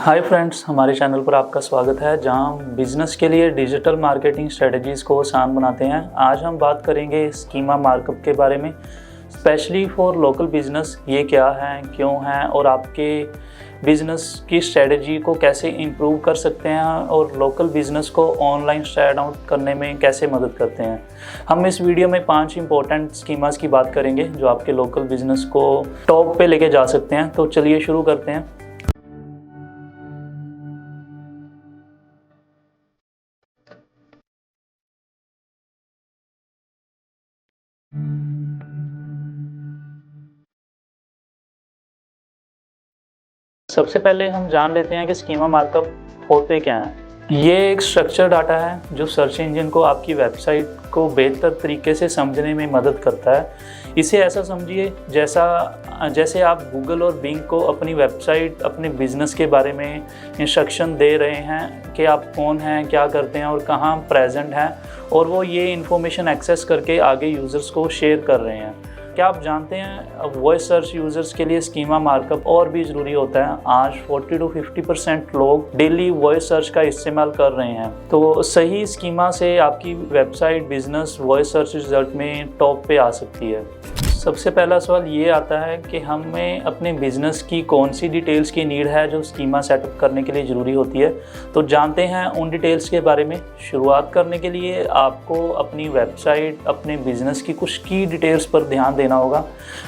Hi friends, हमारे channel पर आपका स्वागत है जहां हम बिज़नेस के लिए डिजिटल मार्केटिंग स्ट्रेटजीज़ को आसान बनाते हैं। आज हम बात करेंगे स्कीमा मार्कअप के बारे में, स्पेशली फॉर लोकल बिज़नेस। ये क्या है, क्यों है और आपके बिज़नेस की स्ट्रेटजी को कैसे इम्प्रूव कर सकते हैं और लोकल बिज़नेस को ऑनलाइन स्टैंड आउट करने में कैसे मदद करते हैं। हम इस वीडियो में 5 इंपॉर्टेंट स्कीमास की बात करेंगे जो आपके लोकल बिज़नेस को टॉप पे लेके जा सकते हैं। तो चलिए शुरू करते हैं। सबसे पहले हम जान लेते हैं कि स्कीमा मार्कअप होते क्या हैं। ये एक स्ट्रक्चर डाटा है जो सर्च इंजन को आपकी वेबसाइट को बेहतर तरीके से समझने में मदद करता है। इसे ऐसा समझिए जैसे आप गूगल और बिंग को अपनी वेबसाइट, अपने बिजनेस के बारे में इंस्ट्रक्शन दे रहे हैं कि आप कौन हैं, क्या करते हैं और कहाँ प्रेजेंट हैं, और वो ये इन्फॉर्मेशन एक्सेस करके आगे यूज़र्स को शेयर कर रहे हैं। क्या आप जानते हैं वॉइस सर्च यूज़र्स के लिए स्कीमा मार्कअप और भी ज़रूरी होता है। आज 40 to 50% लोग डेली वॉइस सर्च का इस्तेमाल कर रहे हैं। तो सही स्कीमा से आपकी website, business voice search result में टॉप पे आ सकती है। सबसे पहला सवाल ये आता है कि हमें अपने बिज़नेस की कौन सी डिटेल्स की नीड है जो स्कीमा सेटअप करने के लिए ज़रूरी होती है। तो जानते हैं उन डिटेल्स के बारे में। शुरुआत करने के लिए आपको अपनी वेबसाइट, अपने बिज़नेस की कुछ की डिटेल्स पर ध्यान देना होगा,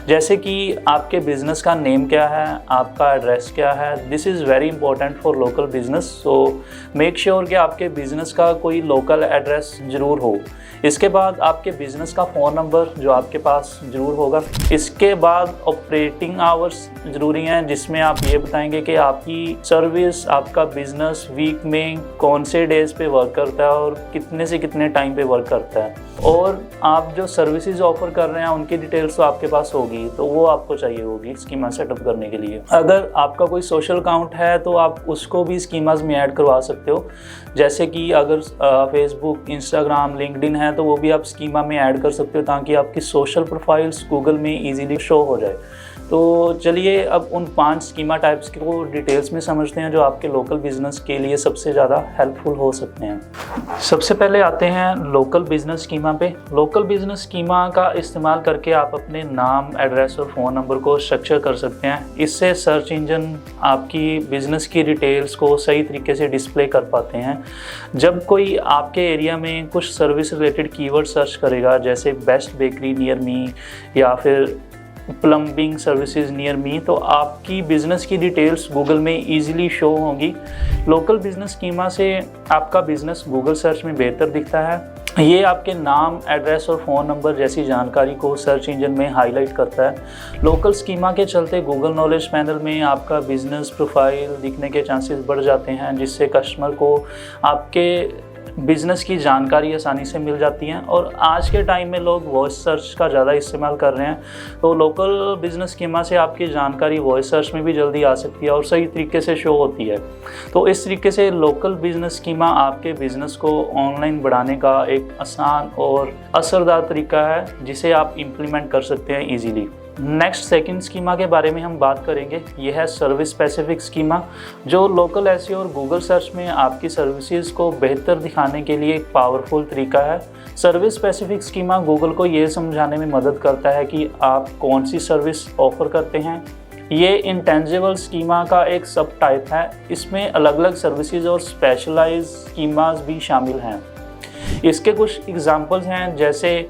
जैसे कि आपके बिज़नेस का नेम क्या है, आपका एड्रेस क्या है। This is very important for local business, so make sure कि आपके बिज़नेस का कोई लोकल एड्रेस ज़रूर हो। इसके बाद आपके बिज़नेस का फ़ोन नंबर जो आपके पास ज़रूर होगा। इसके बाद ऑपरेटिंग आवर्स ज़रूरी हैं, जिसमें आप ये बताएंगे कि आपकी सर्विस, आपका बिज़नेस वीक में कौन से डेज़ पे वर्क करता है और कितने से कितने टाइम पे वर्क करता है। और आप जो सर्विसेज ऑफर कर रहे हैं उनकी डिटेल्स तो आपके पास होगी, तो वो आपको चाहिए होगी स्कीमा सेटअप करने के लिए। अगर आपका कोई सोशल अकाउंट है तो आप उसको भी स्कीमास में ऐड करवा सकते हो, जैसे कि अगर फेसबुक, इंस्टाग्राम, लिंक्डइन है तो वो भी आप स्कीमा में ऐड कर सकते हो ताकि आपकी सोशल प्रोफाइल्स गूगल में ईजीली शो हो जाए। तो चलिए अब उन 5 स्कीमा टाइप्स को डिटेल्स में समझते हैं जो आपके लोकल बिजनेस के लिए सबसे ज़्यादा हेल्पफुल हो सकते हैं। सबसे पहले आते हैं लोकल बिजनेस स्कीमा पे। लोकल बिजनेस स्कीमा का इस्तेमाल करके आप अपने नाम, एड्रेस और फ़ोन नंबर को स्ट्रक्चर कर सकते हैं। इससे सर्च इंजन आपकी बिज़नेस की डिटेल्स को सही तरीके से डिस्प्ले कर पाते हैं। जब कोई आपके एरिया में कुछ सर्विस रिलेटेड कीवर्ड सर्च करेगा, जैसे बेस्ट बेकरी नियर मी या फिर प्लम्बिंग सर्विसेज नियर मी, तो आपकी बिज़नेस की डिटेल्स गूगल में इजीली शो होंगी। लोकल बिज़नेस स्कीमा से आपका बिज़नेस गूगल सर्च में बेहतर दिखता है। ये आपके नाम, एड्रेस और फ़ोन नंबर जैसी जानकारी को सर्च इंजन में हाईलाइट करता है। लोकल स्कीमा के चलते गूगल नॉलेज पैनल में आपका बिज़नेस प्रोफाइल दिखने के चांसेस बढ़ जाते हैं, जिससे कस्टमर को आपके बिज़नेस की जानकारी आसानी से मिल जाती हैं। और आज के टाइम में लोग वॉइस सर्च का ज़्यादा इस्तेमाल कर रहे हैं, तो लोकल बिज़नेस स्कीमा से आपकी जानकारी वॉइस सर्च में भी जल्दी आ सकती है और सही तरीके से शो होती है। तो इस तरीके से लोकल बिज़नेस स्कीमा आपके बिज़नेस को ऑनलाइन बढ़ाने का एक आसान और असरदार तरीका है जिसे आप इम्प्लीमेंट कर सकते हैं ईजीली। नेक्स्ट सेकंड स्कीमा के बारे में हम बात करेंगे। यह है सर्विस स्पेसिफिक स्कीमा, जो लोकल एसईओ और गूगल सर्च में आपकी सर्विसेज को बेहतर दिखाने के लिए एक पावरफुल तरीका है। सर्विस स्पेसिफिक स्कीमा गूगल को ये समझाने में मदद करता है कि आप कौन सी सर्विस ऑफर करते हैं। ये इंटेंजिबल स्कीमा का एक सब टाइप है। इसमें अलग अलग सर्विसेज और स्पेशलाइज्ड स्कीमास भी शामिल हैं। इसके कुछ एग्जांपल्स हैं, जैसे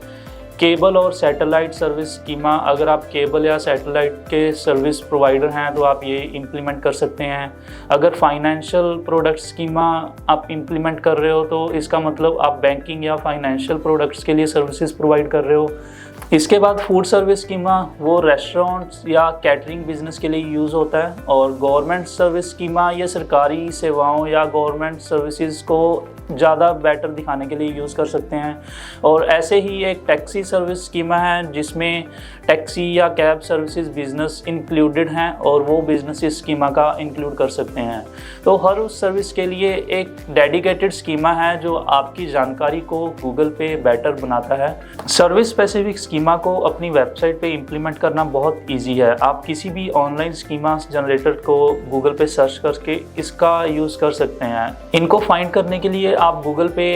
केबल और सैटेलाइट सर्विस स्कीमा। अगर आप केबल या सैटेलाइट के सर्विस प्रोवाइडर हैं तो आप ये इम्प्लीमेंट कर सकते हैं। अगर फाइनेंशियल प्रोडक्ट स्कीमा आप इम्प्लीमेंट कर रहे हो तो इसका मतलब आप बैंकिंग या फाइनेंशियल प्रोडक्ट्स के लिए सर्विसेज प्रोवाइड कर रहे हो। इसके बाद फूड सर्विस स्कीमा, वो रेस्टोरेंट्स या कैटरिंग बिजनेस के लिए यूज़ होता है। और गवर्नमेंट सर्विस स्कीमा ये सरकारी सेवाओं या गवर्नमेंट सर्विसेज को ज़्यादा बेटर दिखाने के लिए यूज़ कर सकते हैं। और ऐसे ही एक टैक्सी सर्विस स्कीमा है जिसमें टैक्सी या कैब सर्विसेज बिजनेस इंक्लूडेड हैं और वो बिजनेस इस स्कीमा का इंक्लूड कर सकते हैं। तो हर उस सर्विस के लिए एक डेडिकेटेड स्कीमा है जो आपकी जानकारी को गूगल पे बेटर बनाता है। सर्विस स्पेसिफिक स्कीमा को अपनी वेबसाइट पे इम्प्लीमेंट करना बहुत इजी है। आप किसी भी ऑनलाइन स्कीमा जनरेटर को गूगल पे सर्च करके इसका यूज़ कर सकते हैं। इनको फाइंड करने के लिए आप गूगल पे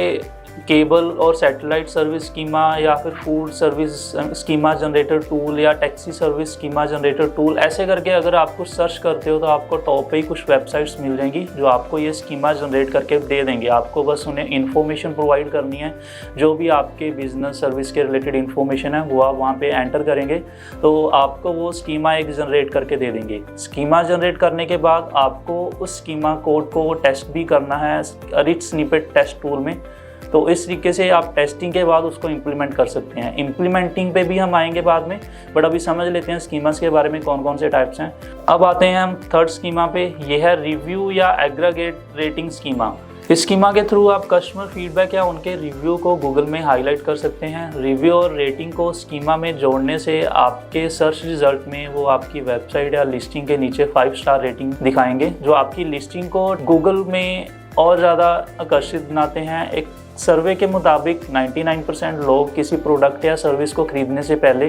केबल और सैटेलाइट सर्विस स्कीमा या फिर food service schema generator tool या taxi service schema generator tool ऐसे करके अगर आप कुछ सर्च करते हो तो आपको टॉप पे ही कुछ वेबसाइट्स मिल जाएंगी जो आपको ये स्कीमा जनरेट करके दे देंगे। आपको बस उन्हें इन्फॉर्मेशन प्रोवाइड करनी है, जो भी आपके बिजनेस सर्विस के रिलेटेड इन्फॉर्मेशन है वो आप वहाँ पे एंटर करेंगे तो आपको वो स्कीमा एक जनरेट करके दे देंगे। स्कीमा जनरेट करने के बाद आपको उस स्कीमा कोड को टेस्ट भी करना है रिच स्निपेट टेस्ट टूल में। तो इस तरीके से आप टेस्टिंग के बाद उसको इम्प्लीमेंट कर सकते हैं। इम्प्लीमेंटिंग पे भी हम आएंगे बाद में, बट अभी समझ लेते हैं स्कीमास के बारे में कौन कौन से टाइप्स हैं। अब आते हैं हम थर्ड स्कीमा पे, ये है रिव्यू या एग्रीगेट रेटिंग स्कीमा। इस स्कीमा के थ्रू आप कस्टमर फीडबैक या उनके रिव्यू को गूगल में हाईलाइट कर सकते हैं। रिव्यू और रेटिंग को स्कीमा में जोड़ने से आपके सर्च रिजल्ट में वो आपकी वेबसाइट या लिस्टिंग के नीचे 5 स्टार रेटिंग दिखाएंगे, जो आपकी लिस्टिंग को गूगल में और ज़्यादा आकर्षित बनाते हैं। एक सर्वे के मुताबिक 99% लोग किसी प्रोडक्ट या सर्विस को खरीदने से पहले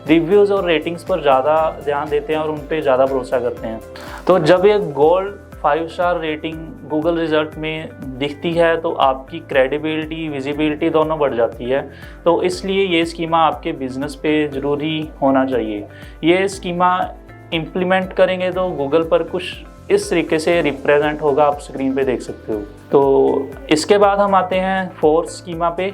रिव्यूज़ और रेटिंग्स पर ज़्यादा ध्यान देते हैं और उन पर ज़्यादा भरोसा करते हैं। तो जब एक gold 5 star rating Google result में दिखती है तो आपकी क्रेडिबिलिटी विजिबिलिटी दोनों बढ़ जाती है। तो इसलिए ये स्कीमा आपके बिज़नेस पे ज़रूरी होना चाहिए। ये स्कीमा इम्प्लीमेंट करेंगे तो गूगल पर कुछ इस तरीके से रिप्रेजेंट होगा, आप स्क्रीन पे देख सकते हो। तो इसके बाद हम आते हैं फोर्थ स्कीमा पे,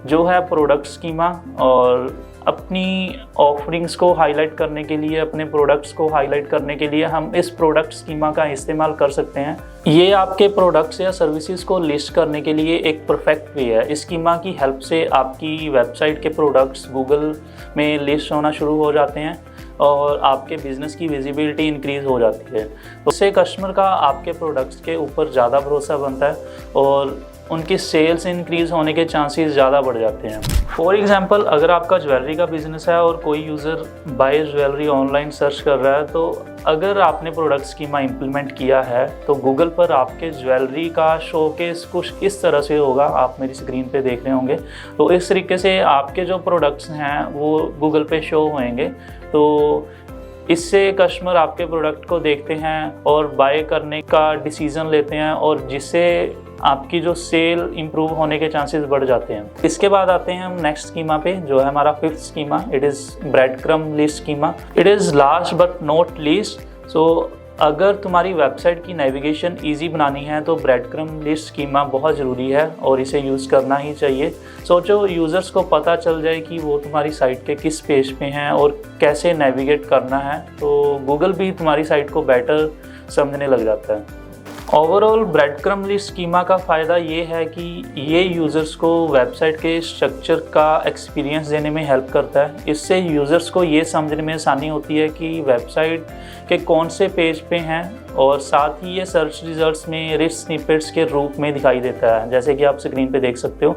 जो है प्रोडक्ट स्कीमा। और अपनी ऑफरिंग्स को हाईलाइट करने के लिए, अपने प्रोडक्ट्स को हाईलाइट करने के लिए हम इस प्रोडक्ट स्कीमा का इस्तेमाल कर सकते हैं। ये आपके प्रोडक्ट्स या सर्विसेज को लिस्ट करने के लिए एक परफेक्ट वे है। इस स्कीमा की हेल्प से आपकी वेबसाइट के प्रोडक्ट्स गूगल में लिस्ट होना शुरू हो जाते हैं और आपके बिज़नेस की विजिबिलिटी इंक्रीज़ हो जाती है। तो उससे कस्टमर का आपके प्रोडक्ट्स के ऊपर ज़्यादा भरोसा बनता है और उनकी सेल्स इंक्रीज़ होने के चांसेस ज़्यादा बढ़ जाते हैं। फॉर एग्जांपल, अगर आपका ज्वेलरी का बिज़नेस है और कोई user buy jewellery online search कर रहा है, तो अगर आपने प्रोडक्ट स्कीमा इम्प्लीमेंट किया है तो गूगल पर आपके ज्वेलरी का शोकेस कुछ इस तरह से होगा, आप मेरी स्क्रीन पे देख रहे होंगे। तो इस तरीके से आपके जो प्रोडक्ट्स हैं वो गूगल पे शो होंगे। तो इससे कस्टमर आपके प्रोडक्ट को देखते हैं और बाय करने का डिसीज़न लेते हैं और जिससे आपकी जो सेल इंप्रूव होने के चांसेस बढ़ जाते हैं। इसके बाद आते हैं हम नेक्स्ट स्कीमा पे, जो है हमारा fifth schema. It is bread crumb list schema. It is last but not least. So अगर तुम्हारी वेबसाइट की नेविगेशन इजी बनानी है तो ब्रेड क्रम्ब लिस्ट स्कीमा बहुत ज़रूरी है और इसे यूज़ करना ही चाहिए। सोचो यूज़र्स को पता चल जाए कि वो तुम्हारी साइट के किस पेज पे हैं और कैसे नेविगेट करना है, तो गूगल भी तुम्हारी साइट को बेटर समझने लग जाता है। Overall bread crumb list schema का फ़ायदा ये है कि ये यूज़र्स को वेबसाइट के स्ट्रक्चर का एक्सपीरियंस देने में हेल्प करता है। इससे यूज़र्स को ये समझने में आसानी होती है कि वेबसाइट के कौन से पेज पे हैं और साथ ही ये सर्च रिजल्ट्स में रिच स्निपेट्स के रूप में दिखाई देता है, जैसे कि आप स्क्रीन पे देख सकते हो।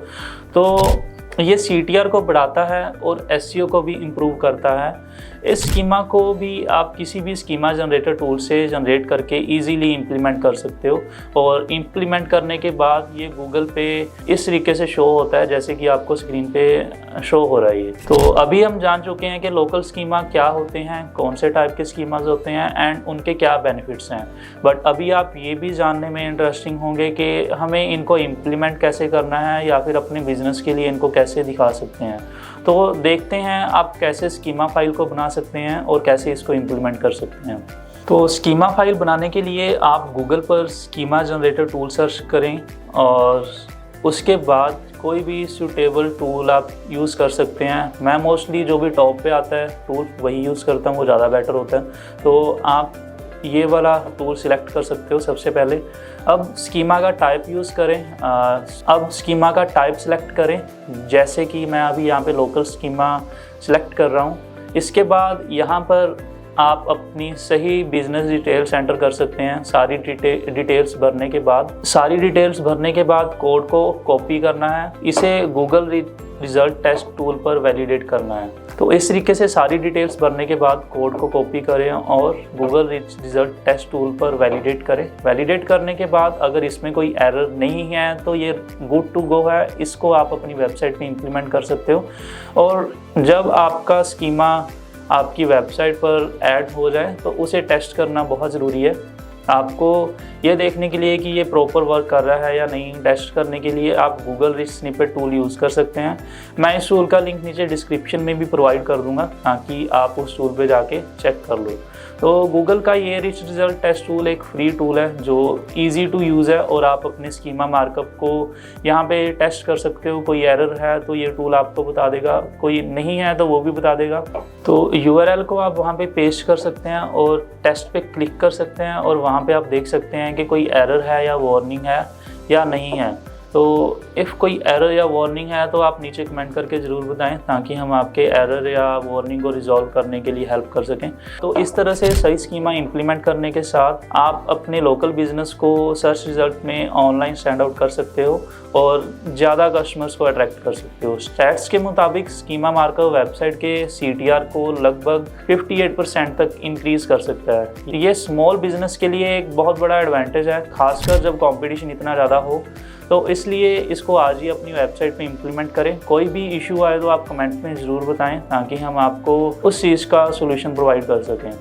तो ये CTR को बढ़ाता है और SEO को भी इम्प्रूव करता है। इस स्कीमा को भी आप किसी भी स्कीमा जनरेटर टूल से जनरेट करके इजीली इम्प्लीमेंट कर सकते हो और इम्प्लीमेंट करने के बाद ये गूगल पे इस तरीके से शो होता है जैसे कि आपको स्क्रीन पे शो हो रहा है। तो अभी हम जान चुके हैं कि लोकल स्कीमा क्या होते हैं, कौन से टाइप के स्कीमाज होते हैं एंड उनके क्या बेनिफिट्स हैं। बट अभी आप ये भी जानने में इंटरेस्टिंग होंगे कि हमें इनको इम्प्लीमेंट कैसे करना है या फिर अपने बिजनेस के लिए इनको कैसे दिखा सकते हैं। तो देखते हैं आप कैसे स्कीमा फाइल को बना सकते हैं और कैसे इसको इम्प्लीमेंट कर सकते हैं। तो स्कीमा फाइल बनाने के लिए आप गूगल पर स्कीमा जनरेटर टूल सर्च करें और उसके बाद कोई भी सूटेबल टूल आप यूज़ कर सकते हैं। मैं मोस्टली जो भी टॉप पे आता है टूल वही यूज़ करता हूँ, वो ज़्यादा बेटर होता है। तो आप ये वाला टूल सिलेक्ट कर सकते हो सबसे पहले। अब स्कीमा का टाइप यूज़ करें। अब स्कीमा का टाइप सिलेक्ट करें, जैसे कि मैं अभी यहाँ पे लोकल स्कीमा सिलेक्ट कर रहा हूँ। इसके बाद यहाँ पर आप अपनी सही बिजनेस डिटेल्स एंटर कर सकते हैं। सारी डिटेल्स भरने के बाद कोड को कॉपी करना है, इसे गूगल रिजल्ट टेस्ट टूल पर वैलिडेट करना है। तो इस तरीके से सारी डिटेल्स भरने के बाद कोड को कॉपी करें और गूगल रिजल्ट टेस्ट टूल पर वैलिडेट करें। वैलिडेट करने के बाद अगर इसमें कोई एरर नहीं है तो ये गुड टू गो है, इसको आप अपनी वेबसाइट पे इम्प्लीमेंट कर सकते हो। और जब आपका स्कीमा आपकी वेबसाइट पर ऐड हो जाए तो उसे टेस्ट करना बहुत ज़रूरी है। आपको ये देखने के लिए कि ये प्रॉपर वर्क कर रहा है या नहीं, टेस्ट करने के लिए आप Google rich snippet tool use कर सकते हैं। मैं इस टूल का लिंक नीचे डिस्क्रिप्शन में भी प्रोवाइड कर दूंगा ताकि आप उस टूल पे जाके चेक कर लो। तो गूगल का ये रिच रिजल्ट टेस्ट टूल एक फ्री टूल है जो ईजी टू यूज़ है और आप अपने स्कीमा मार्कअप को यहाँ पे टेस्ट कर सकते हो। कोई एरर है तो ये टूल आपको बता देगा, कोई नहीं है तो वो भी बता देगा। तो URL को आप वहाँ पे पेस्ट कर सकते हैं और टेस्ट पे क्लिक कर सकते हैं और वहाँ पे आप देख सकते हैं कि कोई एरर है या वार्निंग है या नहीं है। तो इफ़ कोई एरर या वार्निंग है तो आप नीचे कमेंट करके ज़रूर बताएं ताकि हम आपके एरर या वार्निंग को रिजॉल्व करने के लिए हेल्प कर सकें। तो इस तरह से सही स्कीमा इंप्लीमेंट करने के साथ आप अपने लोकल बिजनेस को सर्च रिजल्ट में ऑनलाइन स्टैंड आउट कर सकते हो और ज़्यादा कस्टमर्स को अट्रैक्ट कर सकते हो। स्टैट्स के मुताबिक स्कीमा मार्कअप वेबसाइट के CTR को लगभग 58% तक इंक्रीज़ कर सकता है। ये स्मॉल बिजनेस के लिए एक बहुत बड़ा एडवांटेज है, खासकर जब कंपटीशन इतना ज़्यादा हो। तो इसलिए इसको आज ही अपनी वेबसाइट पे इम्प्लीमेंट करें। कोई भी इशू आए तो आप कमेंट में ज़रूर बताएं ताकि हम आपको उस चीज़ का सोल्यूशन प्रोवाइड कर सकें।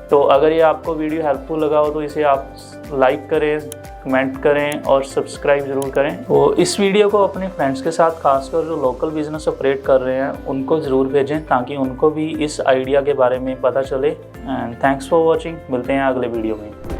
तो अगर ये आपको वीडियो हेल्पफुल लगा हो तो इसे आप लाइक करें, कमेंट करें और सब्सक्राइब ज़रूर करें। तो इस वीडियो को अपने फ्रेंड्स के साथ, खासकर जो लोकल बिजनेस ऑपरेट कर रहे हैं, उनको ज़रूर भेजें ताकि उनको भी इस आइडिया के बारे में पता चले। And thanks for watching. मिलते हैं अगले वीडियो में।